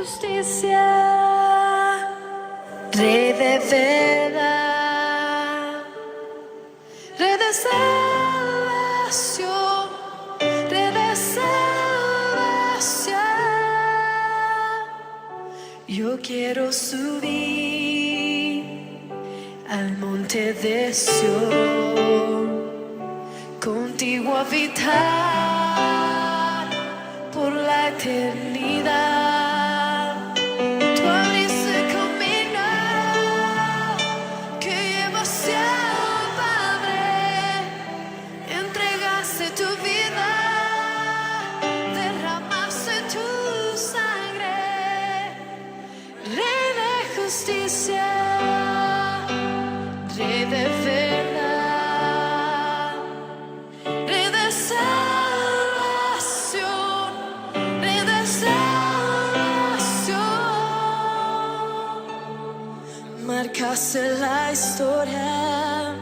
justicia, Rey de verdad, Rey de salvación, Rey de salvación. Yo quiero subir al monte de Sión, contigo habitar por la eternidad. Tú abriste el camino que lleva hacia el Padre, entregaste tu vida, derramaste tu sangre, Rey de justicia, Rey de verdad, Rey de salvación, Rey de salvación. Marcaste la historia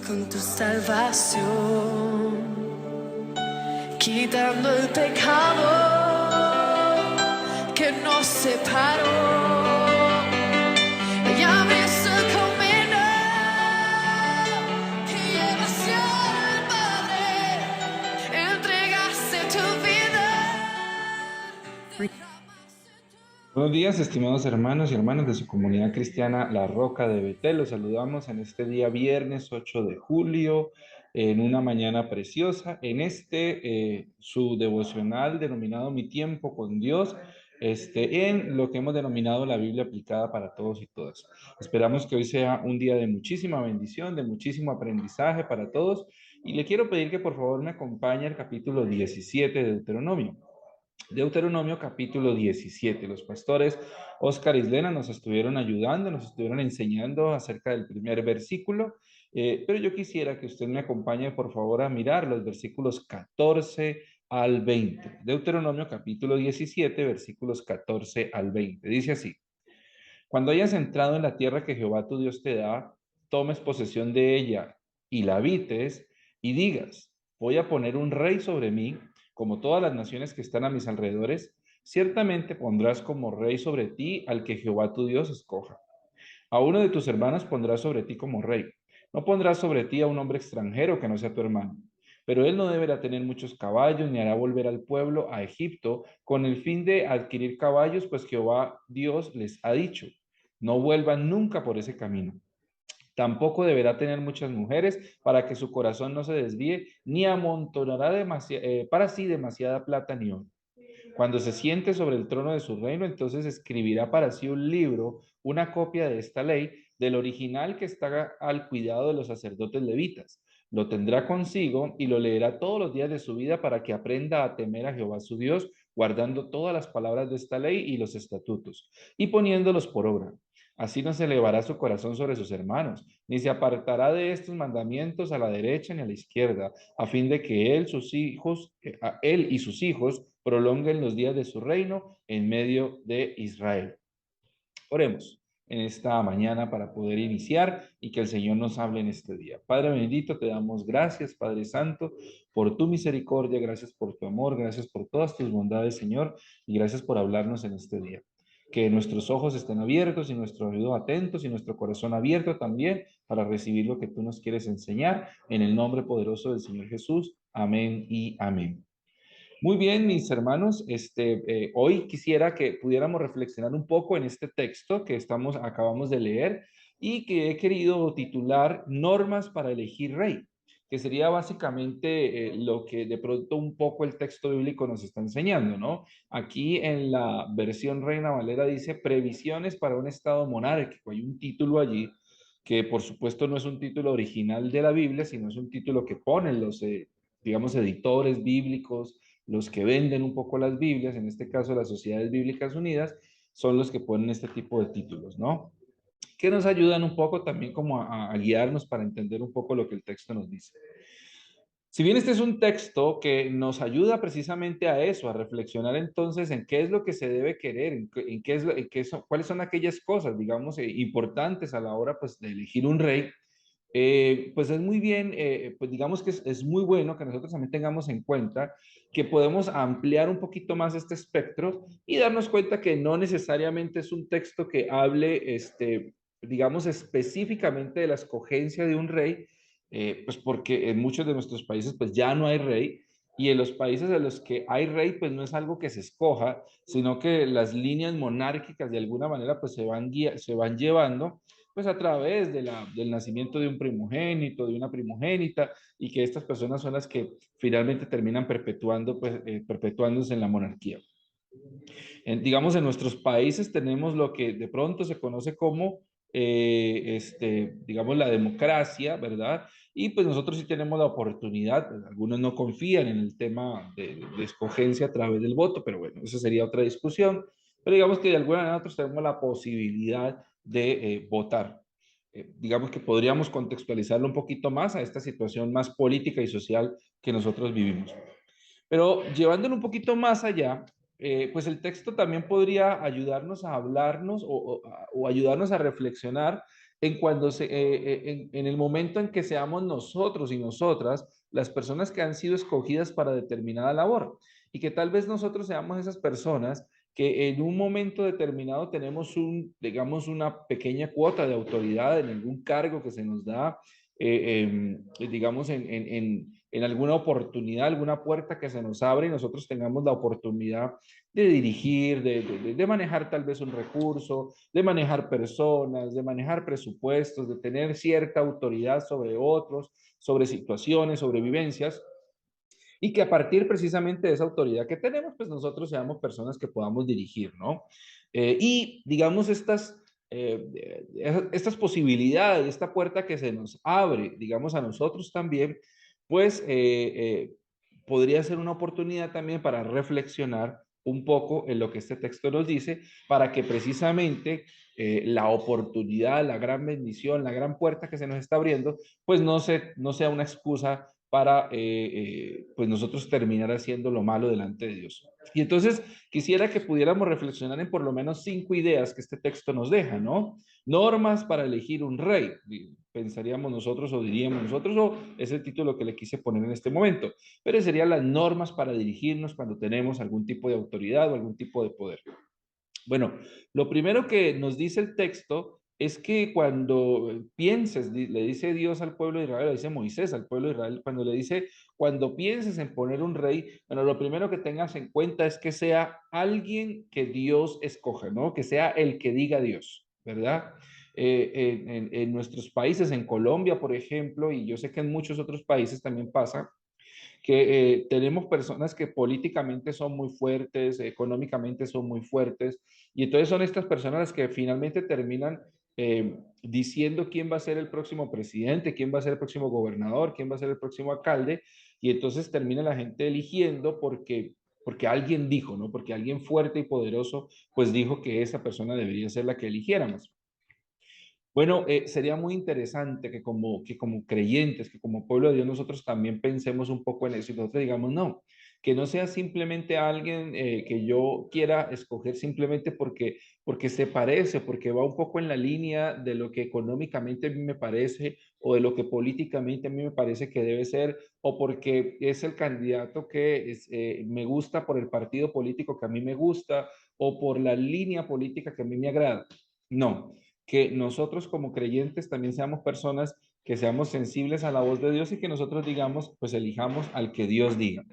con tu salvación, quitando el pecado que nos separó. Y abriste el camino que lleva hacia el Padre, entregaste tu vida. Buenos días, estimados hermanos y hermanas de su comunidad cristiana La Roca de Betel. Los saludamos en este día viernes 8 de julio, en una mañana preciosa, en su devocional denominado Mi Tiempo con Dios, en lo que hemos denominado la Biblia aplicada para todos y todas. Esperamos que hoy sea un día de muchísima bendición, de muchísimo aprendizaje para todos, y le quiero pedir que por favor me acompañe al capítulo 17 de Deuteronomio. Deuteronomio capítulo 17. Los pastores Oscar y Islena nos estuvieron ayudando, nos estuvieron enseñando acerca del primer versículo, pero yo quisiera que usted me acompañe por favor a mirar los versículos 14 al 20. Deuteronomio capítulo 17, versículos 14 al 20. Dice así: Cuando hayas entrado en la tierra que Jehová tu Dios te da, tomes posesión de ella y la habites, y digas: voy a poner un rey sobre mí, como todas las naciones que están a mis alrededores. Ciertamente pondrás como rey sobre ti al que Jehová tu Dios escoja. A uno de tus hermanos pondrás sobre ti como rey. No pondrás sobre ti a un hombre extranjero que no sea tu hermano. Pero él no deberá tener muchos caballos, ni hará volver al pueblo a Egipto con el fin de adquirir caballos, pues Jehová Dios les ha dicho: no vuelvan nunca por ese camino. Tampoco deberá tener muchas mujeres para que su corazón no se desvíe, ni amontonará para sí demasiada plata ni oro. Cuando se siente sobre el trono de su reino, entonces escribirá para sí un libro, una copia de esta ley, del original que está al cuidado de los sacerdotes levitas. Lo tendrá consigo y lo leerá todos los días de su vida para que aprenda a temer a Jehová su Dios, guardando todas las palabras de esta ley y los estatutos, y poniéndolos por obra. Así no se elevará su corazón sobre sus hermanos, ni se apartará de estos mandamientos a la derecha ni a la izquierda, a fin de que él y sus hijos prolonguen los días de su reino en medio de Israel. Oremos en esta mañana para poder iniciar y que el Señor nos hable en este día. Padre bendito, te damos gracias, Padre Santo, por tu misericordia, gracias por tu amor, gracias por todas tus bondades, Señor, y gracias por hablarnos en este día. Que nuestros ojos estén abiertos y nuestro oído atentos y nuestro corazón abierto también para recibir lo que tú nos quieres enseñar, en el nombre poderoso del Señor Jesús. Amén y amén. Muy bien, mis hermanos, hoy quisiera que pudiéramos reflexionar un poco en este texto que acabamos de leer y que he querido titular Normas para elegir rey, que sería básicamente lo que de pronto un poco el texto bíblico nos está enseñando, ¿no? Aquí en la versión Reina Valera dice Previsiones para un estado monárquico. Hay un título allí que por supuesto no es un título original de la Biblia, sino es un título que ponen los, digamos, editores bíblicos, los que venden un poco las Biblias, en este caso las Sociedades Bíblicas Unidas, son los que ponen este tipo de títulos, ¿no? Que nos ayudan un poco también como a guiarnos para entender un poco lo que el texto nos dice. Si bien este es un texto que nos ayuda precisamente a eso, a reflexionar entonces en qué es lo que se debe querer, en qué es cuáles son aquellas cosas, digamos, importantes a la hora pues de elegir un rey, Pues es muy bien, pues digamos que es muy bueno que nosotros también tengamos en cuenta que podemos ampliar un poquito más este espectro y darnos cuenta que no necesariamente es un texto que hable, digamos, específicamente de la escogencia de un rey, pues porque en muchos de nuestros países pues ya no hay rey y en los países en los que hay rey pues no es algo que se escoja, sino que las líneas monárquicas de alguna manera pues se van llevando pues a través del nacimiento de un primogénito, de una primogénita, y que estas personas son las que finalmente terminan perpetuando, pues, perpetuándose en la monarquía. Digamos, en nuestros países tenemos lo que de pronto se conoce como, digamos, la democracia, ¿verdad? Y pues nosotros sí tenemos la oportunidad, pues, algunos no confían en el tema de escogencia a través del voto, pero bueno, esa sería otra discusión. Pero digamos que de alguna manera nosotros tenemos la posibilidad de votar. Digamos que podríamos contextualizarlo un poquito más a esta situación más política y social que nosotros vivimos. Pero llevándolo un poquito más allá, pues el texto también podría ayudarnos a hablarnos o ayudarnos a reflexionar en cuando en el momento en que seamos nosotros y nosotras las personas que han sido escogidas para determinada labor y que tal vez nosotros seamos esas personas que en un momento determinado tenemos digamos, una pequeña cuota de autoridad en algún cargo que se nos da, digamos, en alguna oportunidad, alguna puerta que se nos abre y nosotros tengamos la oportunidad de dirigir, de manejar tal vez un recurso, de manejar personas, de manejar presupuestos, de tener cierta autoridad sobre otros, sobre situaciones, sobre vivencias, y que a partir precisamente de esa autoridad que tenemos, pues nosotros seamos personas que podamos dirigir, ¿no? Y digamos estas posibilidades, esta puerta que se nos abre, digamos a nosotros también, pues podría ser una oportunidad también para reflexionar un poco en lo que este texto nos dice, para que precisamente la oportunidad, la gran bendición, la gran puerta que se nos está abriendo, pues no sea una excusa para pues nosotros terminar haciendo lo malo delante de Dios. Y entonces quisiera que pudiéramos reflexionar en por lo menos 5 ideas que este texto nos deja, ¿no? Normas para elegir un rey, pensaríamos nosotros o diríamos nosotros, o es el título que le quise poner en este momento, pero serían las normas para dirigirnos cuando tenemos algún tipo de autoridad o algún tipo de poder. Bueno, lo primero que nos dice el texto es que cuando pienses, le dice Dios al pueblo de Israel, le dice Moisés al pueblo de Israel, cuando le dice, cuando pienses en poner un rey, bueno, lo primero que tengas en cuenta es que sea alguien que Dios escoja, ¿no? Que sea el que diga Dios, ¿verdad? En nuestros países, en Colombia, por ejemplo, y yo sé que en muchos otros países también pasa, que tenemos personas que políticamente son muy fuertes, económicamente son muy fuertes, y entonces son estas personas las que finalmente terminan diciendo quién va a ser el próximo presidente, quién va a ser el próximo gobernador, quién va a ser el próximo alcalde, y entonces termina la gente eligiendo porque alguien dijo, ¿no? Porque alguien fuerte y poderoso, pues dijo que esa persona debería ser la que eligiéramos. Bueno, sería muy interesante que como creyentes, que como pueblo de Dios nosotros también pensemos un poco en eso y nosotros digamos, no, que no sea simplemente alguien que yo quiera escoger simplemente porque se parece, porque va un poco en la línea de lo que económicamente a mí me parece o de lo que políticamente a mí me parece que debe ser o porque es el candidato que me gusta por el partido político que a mí me gusta o por la línea política que a mí me agrada. No, que nosotros como creyentes también seamos personas que seamos sensibles a la voz de Dios y que nosotros digamos, pues elijamos al que Dios diga.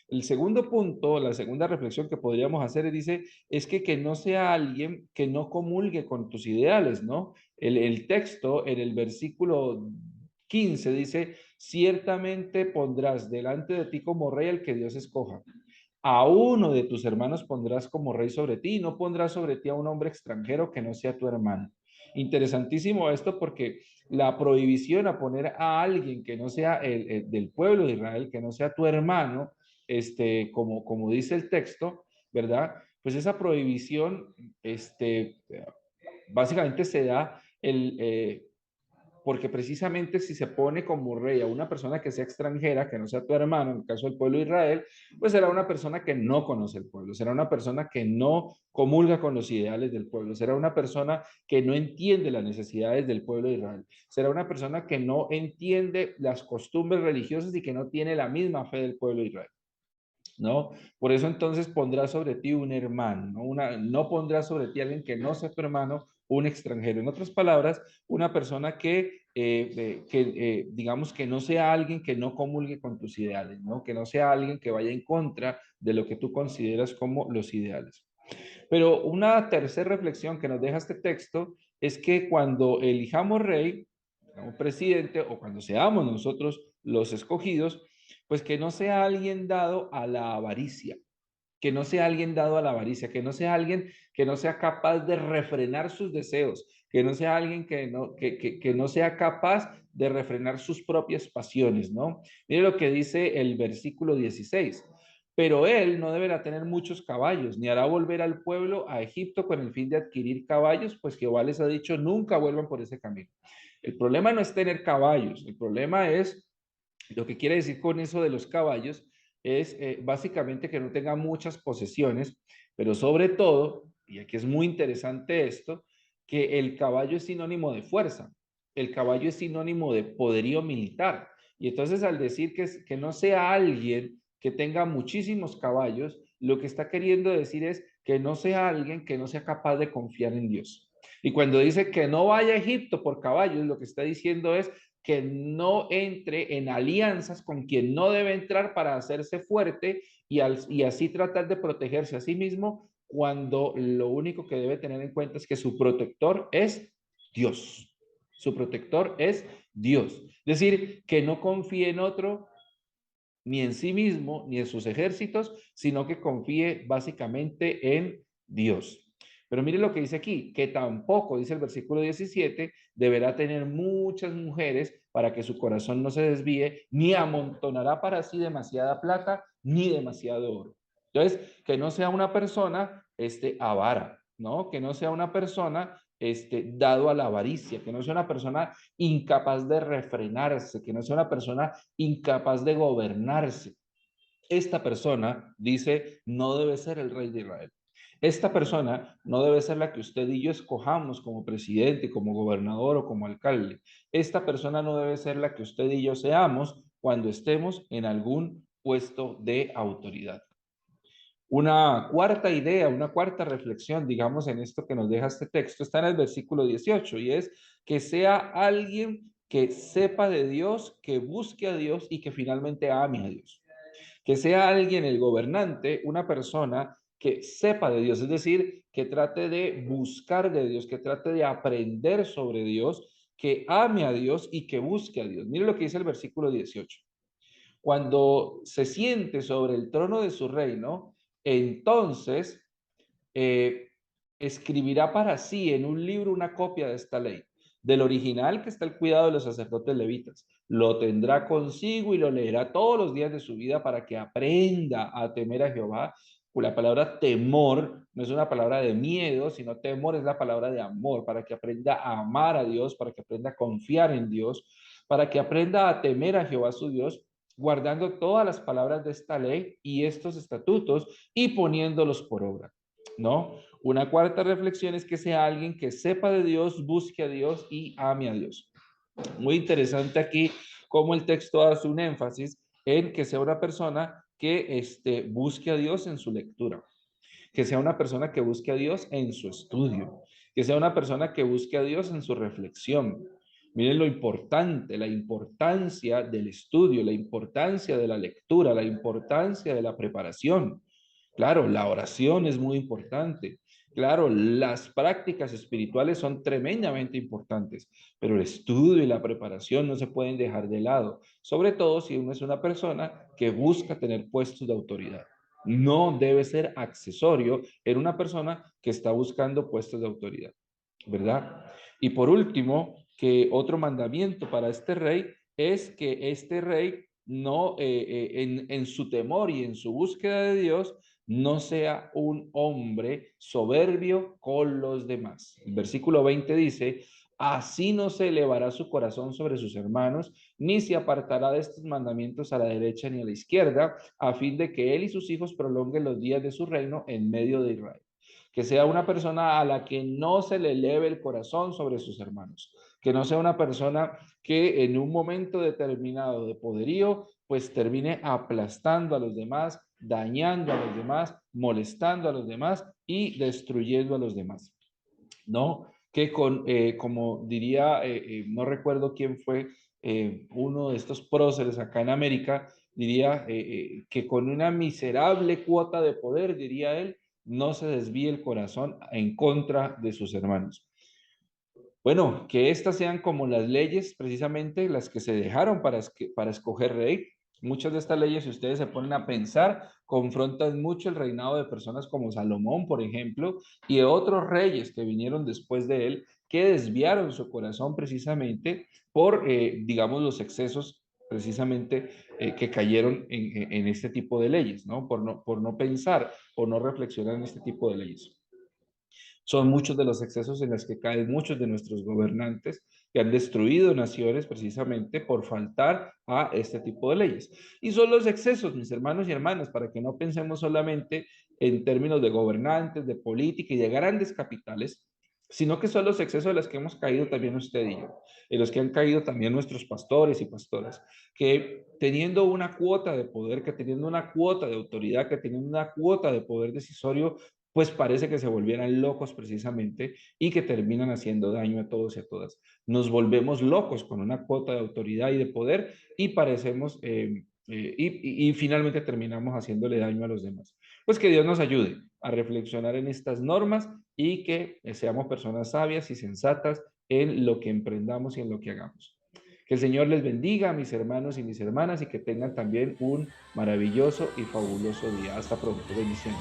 El segundo punto, la segunda reflexión que podríamos hacer dice, es que no sea alguien que no comulgue con tus ideales, ¿no? El texto en el versículo 15 dice, ciertamente pondrás delante de ti como rey al que Dios escoja. A uno de tus hermanos pondrás como rey sobre ti, y no pondrás sobre ti a un hombre extranjero que no sea tu hermano. Interesantísimo esto porque la prohibición a poner a alguien que no sea del pueblo de Israel, que no sea tu hermano, como dice el texto, ¿verdad? Pues esa prohibición, básicamente se da porque precisamente si se pone como rey a una persona que sea extranjera, que no sea tu hermano, en el caso del pueblo de Israel, pues será una persona que no conoce el pueblo, será una persona que no comulga con los ideales del pueblo, será una persona que no entiende las necesidades del pueblo de Israel, será una persona que no entiende las costumbres religiosas y que no tiene la misma fe del pueblo de Israel. ¿No? Por eso entonces pondrá sobre ti un hermano, ¿no? No pondrá sobre ti alguien que no sea tu hermano, un extranjero. En otras palabras, una persona digamos que no sea alguien que no comulgue con tus ideales, ¿no? Que no sea alguien que vaya en contra de lo que tú consideras como los ideales. Pero una tercera reflexión que nos deja este texto es que cuando elijamos rey, o presidente, o cuando seamos nosotros los escogidos, pues que no sea alguien dado a la avaricia, que no sea alguien dado a la avaricia, que no sea alguien que no sea capaz de refrenar sus deseos, que no sea alguien que no sea capaz de refrenar sus propias pasiones, ¿no? Mire lo que dice el versículo 16. Pero él no deberá tener muchos caballos, ni hará volver al pueblo a Egipto con el fin de adquirir caballos, pues Jehová les ha dicho, nunca vuelvan por ese camino. El problema no es tener caballos, el problema es, lo que quiere decir con eso de los caballos, es básicamente que no tenga muchas posesiones, pero sobre todo, y aquí es muy interesante esto, que el caballo es sinónimo de fuerza, el caballo es sinónimo de poderío militar. Y entonces al decir que no sea alguien que tenga muchísimos caballos, lo que está queriendo decir es que no sea alguien que no sea capaz de confiar en Dios. Y cuando dice que no vaya a Egipto por caballos, lo que está diciendo es que no entre en alianzas con quien no debe entrar para hacerse fuerte y así tratar de protegerse a sí mismo cuando lo único que debe tener en cuenta es que su protector es Dios. Su protector es Dios. Es decir, que no confíe en otro, ni en sí mismo, ni en sus ejércitos, sino que confíe básicamente en Dios. Pero mire lo que dice aquí, que tampoco, dice el versículo 17, deberá tener muchas mujeres para que su corazón no se desvíe, ni amontonará para sí demasiada plata, ni demasiado oro. Entonces, que no sea una persona avara, ¿no? Que no sea una persona dado a la avaricia, que no sea una persona incapaz de refrenarse, que no sea una persona incapaz de gobernarse. Esta persona, dice, no debe ser el rey de Israel. Esta persona no debe ser la que usted y yo escojamos como presidente, como gobernador o como alcalde. Esta persona no debe ser la que usted y yo seamos cuando estemos en algún puesto de autoridad. Una cuarta idea, una cuarta reflexión, digamos, en esto que nos deja este texto, está en el versículo 18 y es que sea alguien que sepa de Dios, que busque a Dios y que finalmente ame a Dios. Que sea alguien, el gobernante, una persona que sepa de Dios, es decir, que trate de buscar de Dios, que trate de aprender sobre Dios, que ame a Dios y que busque a Dios. Mire lo que dice el versículo 18. Cuando se siente sobre el trono de su reino, entonces eh, escribirá para sí en un libro una copia de esta ley, del original que está al cuidado de los sacerdotes levitas. Lo tendrá consigo y lo leerá todos los días de su vida para que aprenda a temer a Jehová. La palabra temor no es una palabra de miedo, sino temor es la palabra de amor, para que aprenda a amar a Dios, para que aprenda a confiar en Dios, para que aprenda a temer a Jehová su Dios, guardando todas las palabras de esta ley y estos estatutos y poniéndolos por obra. ¿No? Una cuarta reflexión es que sea alguien que sepa de Dios, busque a Dios y ame a Dios. Muy interesante aquí cómo el texto hace un énfasis en que sea una persona que busque a Dios en su lectura, que sea una persona que busque a Dios en su estudio, que sea una persona que busque a Dios en su reflexión. Miren lo importante, la importancia del estudio, la importancia de la lectura, la importancia de la preparación. Claro, la oración es muy importante. Claro, las prácticas espirituales son tremendamente importantes, pero el estudio y la preparación no se pueden dejar de lado, sobre todo si uno es una persona que busca tener puestos de autoridad. No debe ser accesorio en una persona que está buscando puestos de autoridad, ¿verdad? Y por último, que otro mandamiento para este rey es que este rey no, en su temor y en su búsqueda de Dios, no sea un hombre soberbio con los demás. El versículo 20 dice, así no se elevará su corazón sobre sus hermanos, ni se apartará de estos mandamientos a la derecha ni a la izquierda, a fin de que él y sus hijos prolonguen los días de su reino en medio de Israel. Que sea una persona a la que no se le eleve el corazón sobre sus hermanos, que no sea una persona que en un momento determinado de poderío, pues termine aplastando a los demás, dañando a los demás, molestando a los demás y destruyendo a los demás, ¿no? Que como diría, no recuerdo quién fue, uno de estos próceres acá en América, diría que con una miserable cuota de poder, diría él, no se desvíe el corazón en contra de sus hermanos. Bueno, que estas sean como las leyes, precisamente las que se dejaron para escoger rey. Muchas de estas leyes, si ustedes se ponen a pensar, confrontan mucho el reinado de personas como Salomón, por ejemplo, y de otros reyes que vinieron después de él, que desviaron su corazón precisamente por, digamos, los excesos precisamente que cayeron en este tipo de leyes, ¿no? Por no pensar, por no reflexionar en este tipo de leyes. Son muchos de los excesos en los que caen muchos de nuestros gobernantes que han destruido naciones precisamente por faltar a este tipo de leyes. Y son los excesos, mis hermanos y hermanas, para que no pensemos solamente en términos de gobernantes, de política y de grandes capitales, sino que son los excesos en los que hemos caído también usted y yo, en los que han caído también nuestros pastores y pastoras, que teniendo una cuota de poder, que teniendo una cuota de autoridad, que teniendo una cuota de poder decisorio, pues parece que se volvieran locos precisamente y que terminan haciendo daño a todos y a todas. Nos volvemos locos con una cuota de autoridad y de poder y parecemos, y finalmente terminamos haciéndole daño a los demás. Pues que Dios nos ayude a reflexionar en estas normas y que seamos personas sabias y sensatas en lo que emprendamos y en lo que hagamos. Que el Señor les bendiga, mis hermanos y mis hermanas, y que tengan también un maravilloso y fabuloso día. Hasta pronto. Bendiciones.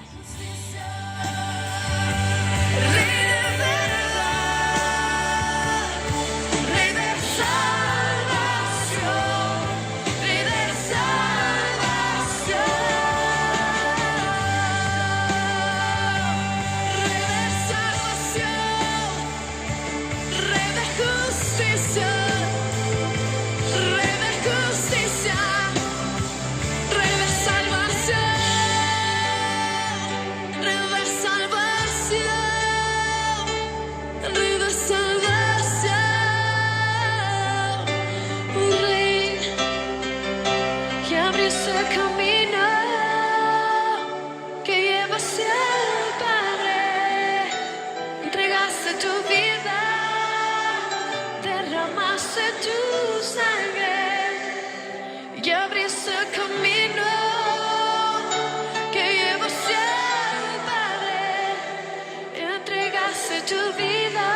Tu vida,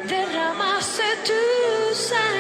derramaste tu sangre.